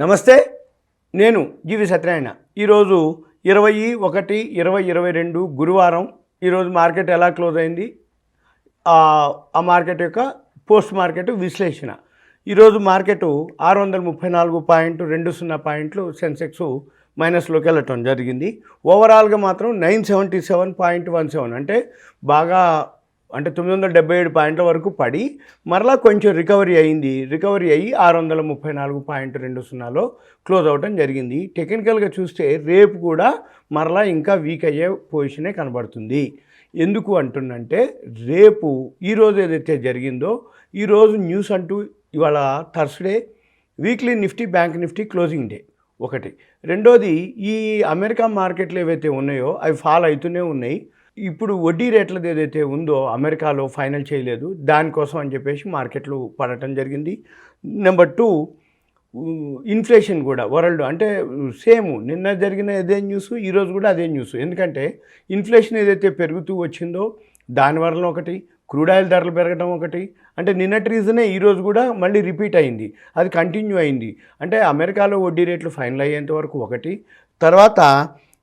నమస్తే, నేను జీవి సత్యనారాయణ. ఈరోజు 21/20/22 గురువారం. ఈరోజు మార్కెట్ ఎలా క్లోజ్ అయింది, ఆ మార్కెట్ యొక్క పోస్ట్ మార్కెట్ విశ్లేషణ. ఈరోజు మార్కెట్ 634.20 పాయింట్లు సెన్సెక్స్ మైనస్లోకి వెళ్ళటం జరిగింది. ఓవరాల్గా మాత్రం 977.17 అంటే బాగా 977 పాయింట్ల వరకు పడి మరలా కొంచెం రికవరీ అయ్యి 634.20లో క్లోజ్ అవ్వడం జరిగింది. టెక్నికల్గా చూస్తే రేపు కూడా మరలా ఇంకా వీక్ అయ్యే పొజిషనే కనబడుతుంది. ఎందుకు అంటున్నంటే రేపు ఈరోజు ఏదైతే జరిగిందో ఈరోజు న్యూస్ అంటూ ఇవాళ Thursday weekly Nifty bank Nifty closing day ఒకటి. రెండోది ఈ అమెరికా మార్కెట్లు ఏవైతే ఉన్నాయో అవి ఫాల్ అవుతూనే ఉన్నాయి. ఇప్పుడు వడ్డీ రేట్లది ఏదైతే ఉందో అమెరికాలో ఫైనల్ చేయలేదు, దానికోసం అని చెప్పేసి మార్కెట్లు పడటం జరిగింది. నెంబర్ 2 ఇన్ఫ్లేషన్ కూడా వరల్డ్ అంటే సేమ్ నిన్న జరిగిన అదే న్యూస్, ఈరోజు కూడా అదే న్యూస్. ఎందుకంటే ఇన్ఫ్లేషన్ ఏదైతే పెరుగుతూ వచ్చిందో దానివల్ల ఒకటి, క్రూడ్ ఆయిల్ ధరలు పెరగడం ఒకటి, అంటే నిన్నటి రీజనే ఈరోజు కూడా మళ్ళీ రిపీట్ అయింది, అది కంటిన్యూ అయింది. అంటే అమెరికాలో వడ్డీ రేట్లు ఫైనల్ అయ్యేంత వరకు ఒకటి. తర్వాత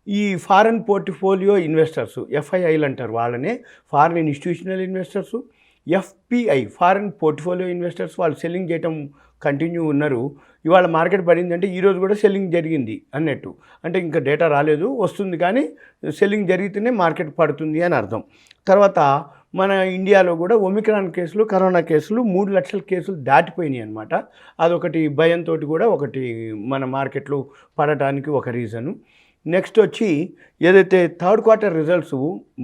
ఈ ఫారెన్ పోర్ట్ఫోలియో ఇన్వెస్టర్స్ ఎఫ్ఐఐలు అంటారు వాళ్ళనే, foreign institutional ఇన్వెస్టర్సు. FPI foreign portfolio investors వాళ్ళు సెల్లింగ్ చేయటం కంటిన్యూ ఉన్నారు. ఇవాళ మార్కెట్ పడిందంటే ఈరోజు కూడా సెల్లింగ్ జరిగింది అన్నట్టు. అంటే ఇంకా డేటా రాలేదు, వస్తుంది, కానీ సెల్లింగ్ జరిగితేనే మార్కెట్ పడుతుంది అని అర్థం. తర్వాత మన ఇండియాలో కూడా ఒమిక్రాన్ కేసులు, కరోనా కేసులు 3 లక్షల కేసులు దాటిపోయినాయి అనమాట. అదొకటి భయంతో కూడా ఒకటి మన మార్కెట్లు పడటానికి ఒక రీజను. నెక్స్ట్ వచ్చి ఏదైతే థర్డ్ క్వార్టర్ రిజల్ట్స్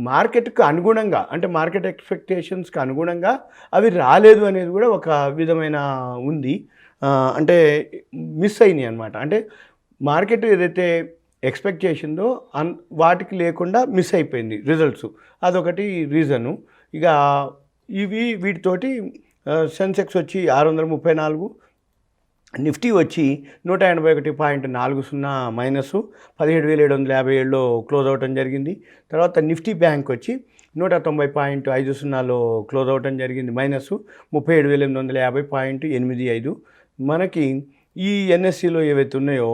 మార్కెట్కి అనుగుణంగా, అంటే మార్కెట్ ఎక్స్పెక్టేషన్స్కి అనుగుణంగా అవి రాలేదు అనేది కూడా ఒక విధమైన ఉంది. అంటే మిస్ అయినాయి అనమాట. అంటే మార్కెట్ ఏదైతే ఎక్స్పెక్ట్ చేసిందో వాటికి లేకుండా మిస్ అయిపోయింది రిజల్ట్స్, అదొకటి రీజను. ఇక వీటితోటి సెన్సెక్స్ వచ్చి 634, నిఫ్టీ వచ్చి 181.40 మైనస్ 17,757లో క్లోజ్ అవ్వటం జరిగింది. తర్వాత నిఫ్టీ బ్యాంక్ వచ్చి 190.50లో క్లోజ్ అవ్వటం జరిగింది, మైనస్ 37,850.85. మనకి ఈ ఎన్ఎస్సిలో ఏవైతే ఉన్నాయో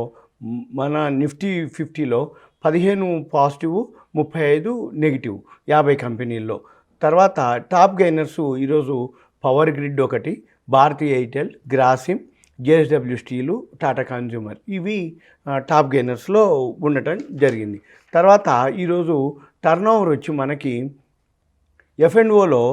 మన నిఫ్టీ 50లో 15 పాజిటివ్, 35 నెగిటివ్ 50 కంపెనీల్లో. తర్వాత టాప్ గైనర్స్ ఈరోజు పవర్ గ్రిడ్ ఒకటి, భారతీ ఎయిర్టెల్, గ్రాసిమ్, జేఎస్డబ్ల్యూ స్టీలు, టాటా కన్జ్యూమర్, ఇవి టాప్ గెయినర్స్లో ఉండటం జరిగింది. తర్వాత ఈరోజు టర్నోవర్ వచ్చి మనకి ఎఫ్ఎండ్ఓలో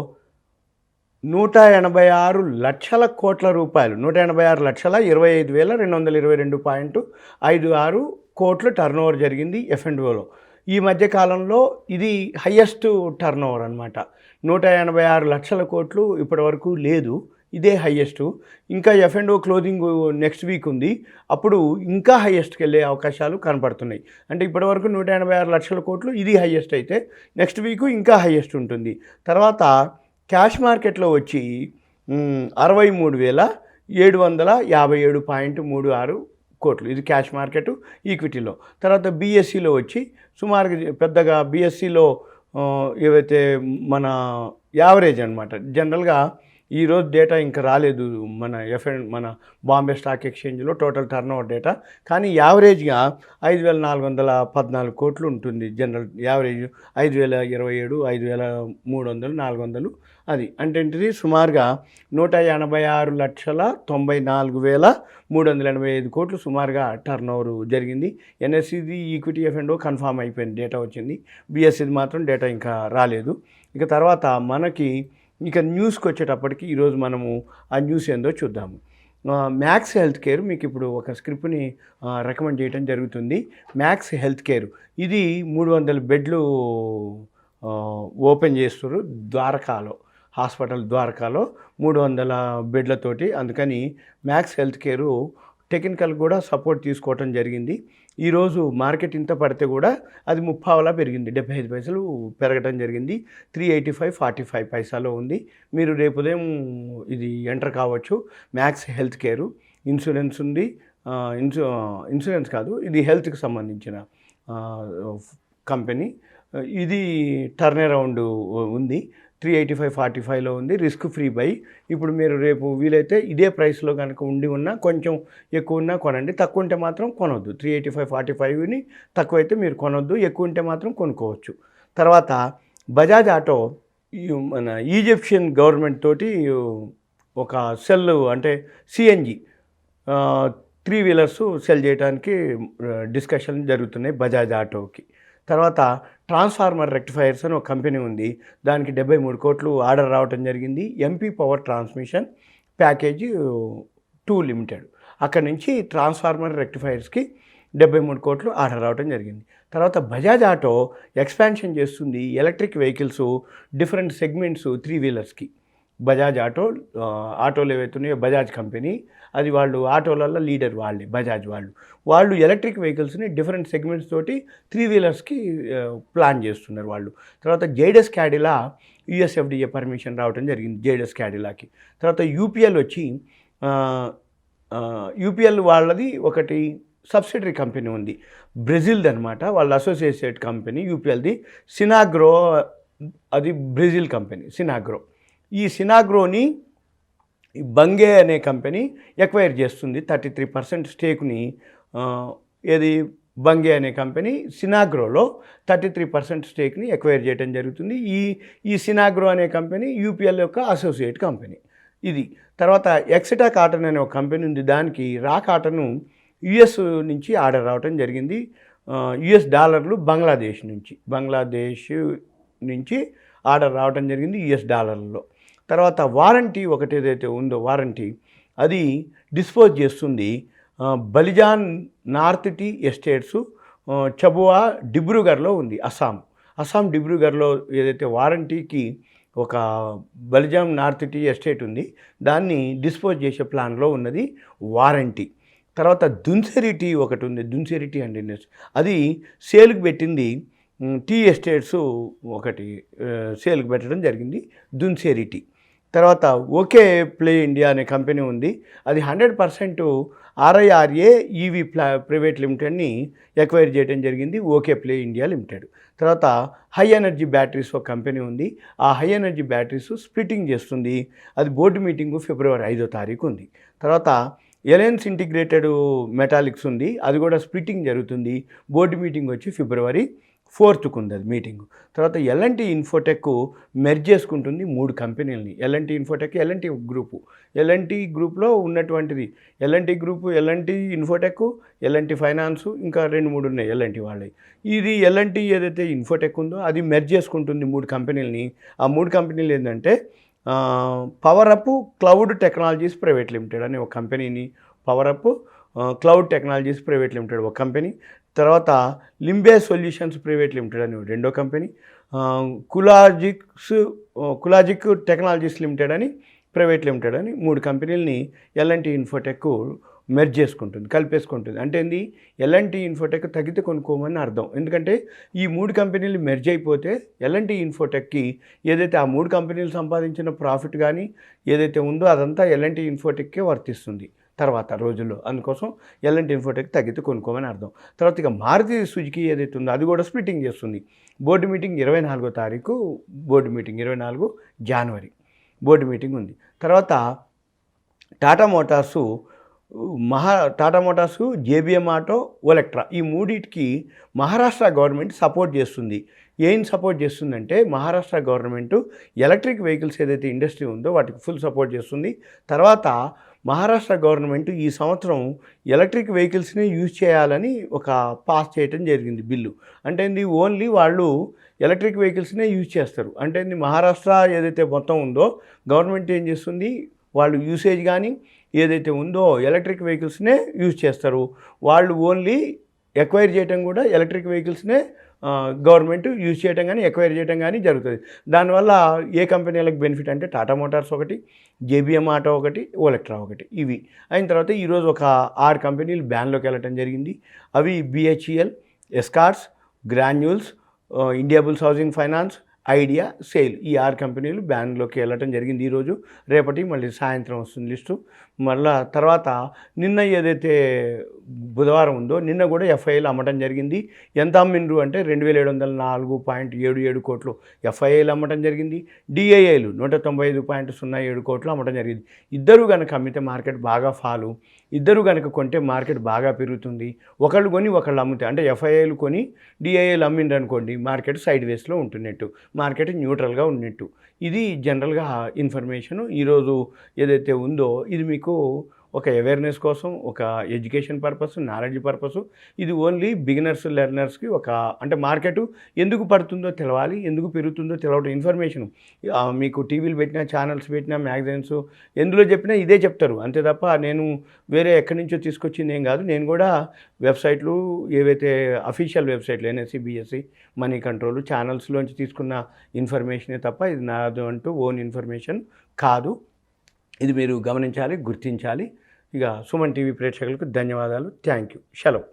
186 లక్షల కోట్ల రూపాయలు, 186,25,222.56 కోట్ల టర్నోవర్ జరిగింది ఎఫ్ఎండ్ఓలో. ఈ మధ్యకాలంలో ఇది హయ్యెస్ట్ టర్నోవర్ అనమాట. 186 లక్షల కోట్లు ఇప్పటివరకు లేదు, ఇదే హయ్యెస్ట్. ఇంకా ఎఫ్ఎండ్ఓ క్లోజింగ్ నెక్స్ట్ వీక్ ఉంది, అప్పుడు ఇంకా హయ్యెస్ట్కి వెళ్ళే అవకాశాలు కనపడుతున్నాయి. అంటే ఇప్పటివరకు 186 లక్షల కోట్లు ఇది హయ్యెస్ట్ అయితే నెక్స్ట్ వీక్ ఇంకా హయ్యెస్ట్ ఉంటుంది. తర్వాత క్యాష్ మార్కెట్లో వచ్చి 63,757.36 కోట్లు, ఇది క్యాష్ మార్కెట్ ఈక్విటీలో. తర్వాత బీఎస్సీలో వచ్చి సుమారుగా పెద్దగా బీఎస్సీలో ఏవైతే మన యావరేజ్ అనమాట, జనరల్గా ఈరోజు డేటా ఇంకా రాలేదు మన బాంబే స్టాక్ ఎక్స్చేంజ్లో టోటల్ టర్నోవర్ డేటా, కానీ యావరేజ్గా 5,414 కోట్లు ఉంటుంది. జనరల్ యావరేజ్ 5,027, 5,300, 400, అది అంటే ఏంటిది సుమారుగా 186,94,385 కోట్లు సుమారుగా టర్నోవర్ జరిగింది. ఎన్ఎస్సిది ఈక్విటీ ఎఫ్ఎండ్ఓ కన్ఫామ్ అయిపోయింది, డేటా వచ్చింది. బిఎస్సిది మాత్రం డేటా ఇంకా రాలేదు. ఇక తర్వాత మనకి ఇక న్యూస్కి వచ్చేటప్పటికి ఈరోజు మనము ఆ న్యూస్ ఏందో చూద్దాము. మ్యాక్స్ హెల్త్ కేర్, మీకు ఇప్పుడు ఒక స్క్రిప్ట్ని రికమెండ్ చేయడం జరుగుతుంది. మ్యాక్స్ హెల్త్ కేర్ ఇది 300 బెడ్లు ఓపెన్ చేస్తారు ద్వారకాలో, హాస్పిటల్ ద్వారకాలో 300 బెడ్లతోటి. అందుకని మ్యాక్స్ హెల్త్ కేరు టెక్నికల్ కూడా సపోర్ట్ తీసుకోవటం జరిగింది. ఈరోజు మార్కెట్ ఇంత పడితే కూడా అది 30 పెరిగింది, 75 పైసలు పెరగటం జరిగింది. 385.45 ఉంది. మీరు రేపు ఉదయం ఇది ఎంటర్ కావచ్చు. మ్యాక్స్ హెల్త్ కేరు ఇన్సూరెన్స్ ఉంది, ఇన్సూరెన్స్ కాదు, ఇది హెల్త్కి సంబంధించిన కంపెనీ. ఇది టర్న్ అరౌండ్ ఉంది. 385.45లో ఉంది, రిస్క్ ఫ్రీ బై. ఇప్పుడు మీరు రేపు వీలైతే ఇదే ప్రైస్లో కనుక ఉన్నా కొంచెం ఎక్కువ ఉన్నా కొనండి, తక్కువ ఉంటే మాత్రం కొనొద్దు. 385.45ని తక్కువైతే మీరు కొనొద్దు, ఎక్కువ ఉంటే మాత్రం కొనుక్కోవచ్చు. తర్వాత బజాజ్ ఆటో మన ఈజిప్షియన్ గవర్నమెంట్ తోటి ఒక సెల్ అంటే సిఎన్జి 3 వీలర్స్ సెల్ చేయడానికి డిస్కషన్ జరుగుతున్నాయి బజాజ్ ఆటోకి. తర్వాత ట్రాన్స్ఫార్మర్ రెక్టిఫైర్స్ అని ఒక కంపెనీ ఉంది, దానికి 73 కోట్లు ఆర్డర్ రావడం జరిగింది. MP power transmission package 2 limited, అక్కడి నుంచి ట్రాన్స్ఫార్మర్ రెక్టిఫైర్స్కి 73 కోట్లు ఆర్డర్ రావడం జరిగింది. తర్వాత బజాజ్ ఆటో ఎక్స్పాన్షన్ చేస్తుంది ఎలక్ట్రిక్ వెహికల్స్ డిఫరెంట్ సెగ్మెంట్స్ 3 వీలర్స్కి. బజాజ్ ఆటోలు ఏవైతున్నాయో బజాజ్ కంపెనీ, అది వాళ్ళు ఆటోలలో లీడర్ వాళ్ళే, బజాజ్ వాళ్ళు ఎలక్ట్రిక్ వెహికల్స్ని డిఫరెంట్ సెగ్మెంట్స్ తోటి 3 వీలర్స్కి ప్లాన్ చేస్తున్నారు వాళ్ళు. తర్వాత జైడస్ క్యాడిలా యుఎస్ఎఫ్డిఏ పర్మిషన్ రావడం జరిగింది జైడస్ క్యాడిలాకి. తర్వాత యూపీఎల్ వచ్చి యూపీఎల్ వాళ్ళది ఒకటి సబ్సిడరీ కంపెనీ ఉంది, బ్రెజిల్ది అనమాట, వాళ్ళ అసోసియేటెడ్ కంపెనీ యూపీఎల్ది. సినాగ్రో అది బ్రెజిల్ కంపెనీ సినాగ్రో. ఈ సినాగ్రోని బంగే అనే కంపెనీ ఎక్వైర్ చేస్తుంది 33% స్టేక్ని. ఏది బంగే అనే కంపెనీ సినాగ్రోలో 33% స్టేక్ని ఎక్వైర్ చేయడం జరుగుతుంది. ఈ సినాగ్రో అనే కంపెనీ యూపీఎల్ యొక్క అసోసియేట్ కంపెనీ ఇది. తర్వాత ఎక్సిటా కాటన్ అనే ఒక కంపెనీ ఉంది, దానికి రా కాటను యుఎస్ నుంచి ఆర్డర్ రావడం జరిగింది. యుఎస్ డాలర్లు బంగ్లాదేశ్ నుంచి ఆర్డర్ రావడం జరిగింది యుఎస్ డాలర్లలో. తర్వాత వారంటీ ఒకటి ఏదైతే ఉందో వారంటీ అది డిస్పోజ్ చేస్తుంది బలిజాన్ నార్త్ టీ ఎస్టేట్స్ చబువా డిబ్రూగఢ్లో ఉంది, అస్సాం డిబ్రూగఢ్లో ఏదైతే వారంటీకి ఒక బలిజాన్ నార్త్ టీ ఎస్టేట్ ఉంది, దాన్ని డిస్పోజ్ చేసే ప్లాన్లో ఉన్నది వారంటీ. తర్వాత దున్సెరి టీ ఒకటి ఉంది, దున్సెరి టీ అండ్ ఇండస్ట్రీ, అది సేల్కి పెట్టింది. టీ ఎస్టేట్స్ ఒకటి సేల్కి పెట్టడం జరిగింది దున్సెరి టీ. తర్వాత ఓకే ప్లే ఇండియా అనే కంపెనీ ఉంది, అది 100% RIRA ఈవీ ప్రైవేట్ లిమిటెడ్ని ఎక్వైర్ చేయడం జరిగింది, ఓకే ప్లే ఇండియా లిమిటెడ్. తర్వాత హై ఎనర్జీ బ్యాటరీస్ ఒక కంపెనీ ఉంది, ఆ హై ఎనర్జీ బ్యాటరీస్ స్ప్లిట్టింగ్ చేస్తుంది, అది బోర్డు మీటింగు ఫిబ్రవరి 5వ తారీఖు ఉంది. తర్వాత ఎలయన్స్ ఇంటిగ్రేటెడ్ మెటాలిక్స్ ఉంది, అది కూడా స్ప్లిట్టింగ్ జరుగుతుంది, బోర్డు మీటింగ్ వచ్చి ఫిబ్రవరి 4th ఉంది అది మీటింగు. తర్వాత ఎల్ఎన్టీ ఇన్ఫోటెక్ మెర్జ్ చేసుకుంటుంది 3 కంపెనీలని, ఎల్ఎన్టీ ఇన్ఫోటెక్ ఎల్ఎన్టీ గ్రూపు, ఎల్ఎన్టీ గ్రూప్లో ఉన్నటువంటిది LNT group, LNT Infotech, LNT finance, ఇంకా 2-3 ఉన్నాయి ఎల్ఎన్టీ వాళ్ళవి. ఇది ఎల్ఎన్టీ ఏదైతే ఇన్ఫోటెక్ ఉందో అది మెర్జ్ చేసుకుంటుంది 3 కంపెనీలని. ఆ 3 కంపెనీలు ఏంటంటే పవరప్ క్లౌడ్ టెక్నాలజీస్ ప్రైవేట్ లిమిటెడ్ అనే ఒక కంపెనీని, పవరప్ క్లౌడ్ టెక్నాలజీస్ ప్రైవేట్ లిమిటెడ్ ఒక కంపెనీ, తర్వాత లింబే సొల్యూషన్స్ ప్రైవేట్ లిమిటెడ్ అని 2వ కంపెనీ, కులాజిక్ టెక్నాలజీస్ లిమిటెడ్ అని ప్రైవేట్ లిమిటెడ్ అని 3 కంపెనీలని ఎల్ఎన్టీ ఇన్ఫోటెక్ మెర్జ్ చేసుకుంటుంది, కలిపేసుకుంటుంది. అంటే ఏంది, ఎల్ఎన్టీ ఇన్ఫోటెక్ తగ్గితే కొనుక్కోమని అర్థం. ఎందుకంటే ఈ 3 కంపెనీలు మెర్జ్ అయిపోతే ఎల్ఎన్టీ ఇన్ఫోటెక్కి ఏదైతే ఆ 3 కంపెనీలు సంపాదించిన ప్రాఫిట్ కానీ ఏదైతే ఉందో అదంతా ఎల్ఎన్టీ ఇన్ఫోటెక్కే వర్తిస్తుంది తర్వాత రోజుల్లో. అందుకోసం ఎల్ఎన్టీ ఇన్ఫోటెక్ తగ్గితే కొనుక్కోమని అర్థం. తర్వాత ఇక మారుతి సుజుకి ఏదైతే ఉందో అది కూడా స్ప్లిట్టింగ్ చేస్తుంది. బోర్డు మీటింగ్ 24వ తారీఖు, బోర్డు మీటింగ్ 24 జనవరి బోర్డు మీటింగ్ ఉంది. తర్వాత Tata motors JBM auto, Olectra, ఈ మూడింటికి మహారాష్ట్ర గవర్నమెంట్ సపోర్ట్ చేస్తుంది. ఏం సపోర్ట్ చేస్తుందంటే మహారాష్ట్ర గవర్నమెంట్ ఎలక్ట్రిక్ వెహికల్స్ ఏదైతే ఇండస్ట్రీ ఉందో వాటికి ఫుల్ సపోర్ట్ చేస్తుంది. తర్వాత మహారాష్ట్ర గవర్నమెంట్ ఈ సంవత్సరం ఎలక్ట్రిక్ వెహికల్స్ని యూజ్ చేయాలని ఒక పాస్ చేయడం జరిగింది బిల్లు. అంటే ఇది ఓన్లీ వాళ్ళు ఎలక్ట్రిక్ వెహికల్స్నే యూజ్ చేస్తారు. అంటే ఇది మహారాష్ట్ర ఏదైతే మొత్తం ఉందో గవర్నమెంట్ ఏం చేస్తుంది, వాళ్ళు యూసేజ్ కానీ ఏదైతే ఉందో ఎలక్ట్రిక్ వెహికల్స్నే యూజ్ చేస్తారు. వాళ్ళు ఓన్లీ ఎక్వైర్ చేయడం కూడా ఎలక్ట్రిక్ వెహికల్స్నే గవర్నమెంట్ యూజ్ చేయడం కానీ ఎక్వైర్ చేయడం కానీ జరుగుతుంది. దానివల్ల ఏ కంపెనీలకు బెనిఫిట్ అంటే టాటా మోటార్స్ ఒకటి, జేబీఎం ఆటో ఒకటి, ఓలెక్ట్రా ఒకటి. ఇవి అయిన తర్వాత ఈరోజు ఒక 6 కంపెనీలు బ్యాన్లోకి వెళ్ళటం జరిగింది. అవి BHEL, escorts, granules, India bulls housing finance, idea, sale ఈ 6 కంపెనీలు బ్యాన్లోకి వెళ్ళటం జరిగింది ఈరోజు. రేపటి మళ్ళీ సాయంత్రం వస్తుంది లిస్టు. మళ్ళా తర్వాత నిన్న ఏదైతే బుధవారం ఉందో నిన్న కూడా ఎఫ్ఐఐలు అమ్మటం జరిగింది. ఎంత అమ్మిండ్రు అంటే 2704.77 కోట్లు ఎఫ్ఐఐలు అమ్మటం జరిగింది. డిఐఐలు 195.07 కోట్లు అమ్మటం జరిగింది. ఇద్దరు కనుక అమ్మితే మార్కెట్ బాగా ఫాలు, ఇద్దరు కనుక కొంటే మార్కెట్ బాగా పెరుగుతుంది. ఒకళ్ళు కొని ఒకళ్ళు అమ్మితే అంటే ఎఫ్ఐఐలు కొని డిఐఐలు అమ్మిండ్రు అనుకోండి, మార్కెట్ సైడ్ వేస్లో ఉంటున్నట్టు, మార్కెట్ న్యూట్రల్గా ఉన్నట్టు. ఇది జనరల్గా ఇన్ఫర్మేషను ఈరోజు ఏదైతే ఉందో ఇది మీకు ఒక అవేర్నెస్ కోసం, ఒక ఎడ్యుకేషన్ పర్పస్, నాలెడ్జ్ పర్పస్. ఇది ఓన్లీ బిగినర్స్ లెర్నర్స్కి ఒక అంటే మార్కెట్ ఎందుకు పడుతుందో తెలవాలి, ఎందుకు పెరుగుతుందో తెలవడం ఇన్ఫర్మేషన్. మీకు టీవీలు పెట్టినా, ఛానల్స్ పెట్టినా, మ్యాగజైన్స్ ఎందులో చెప్పినా ఇదే చెప్తారు అంతే తప్ప నేను వేరే ఎక్కడి నుంచో తీసుకొచ్చింది ఏం కాదు. నేను కూడా వెబ్సైట్లు ఏవైతే అఫీషియల్ వెబ్సైట్లు ఎన్ఎస్సి, బిఎస్సి, మనీ కంట్రోల్ ఛానల్స్లోంచి తీసుకున్న ఇన్ఫర్మేషనే తప్ప ఇది నాది అంటూ ఓన్ ఇన్ఫర్మేషన్ కాదు. ఇది మీరు గమనించాలి, గుర్తించాలి. ఇక సుమన్ టీవీ ప్రేక్షకులకు ధన్యవాదాలు. Thank you. సెలవు.